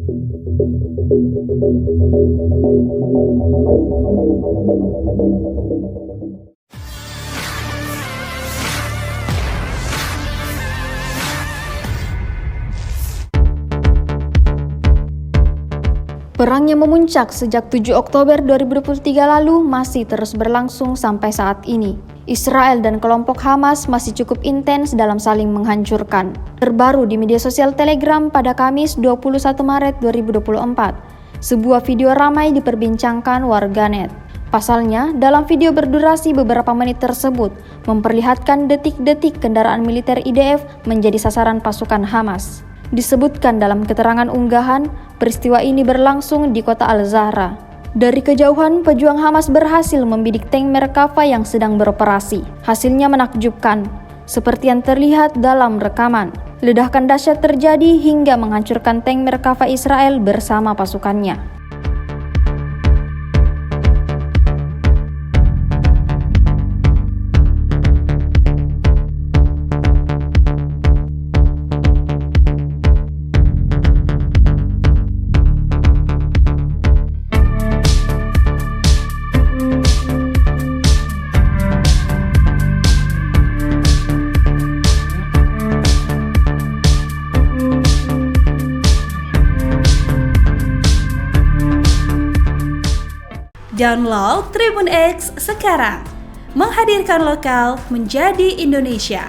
Perang yang memuncak sejak 7 Oktober 2023 lalu masih terus berlangsung sampai saat ini. Israel dan kelompok Hamas masih cukup intens dalam saling menghancurkan. Terbaru di media sosial Telegram pada Kamis 21 Maret 2024, sebuah video ramai diperbincangkan warganet. Pasalnya, dalam video berdurasi beberapa menit tersebut memperlihatkan detik-detik kendaraan militer IDF menjadi sasaran pasukan Hamas. Disebutkan dalam keterangan unggahan, peristiwa ini berlangsung di kota Al-Zahra. Dari kejauhan, pejuang Hamas berhasil membidik tank Merkava yang sedang beroperasi. Hasilnya menakjubkan, seperti yang terlihat dalam rekaman. Ledakan dahsyat terjadi hingga menghancurkan tank Merkava Israel bersama pasukannya. Download Tribun X sekarang, menghadirkan lokal menjadi Indonesia.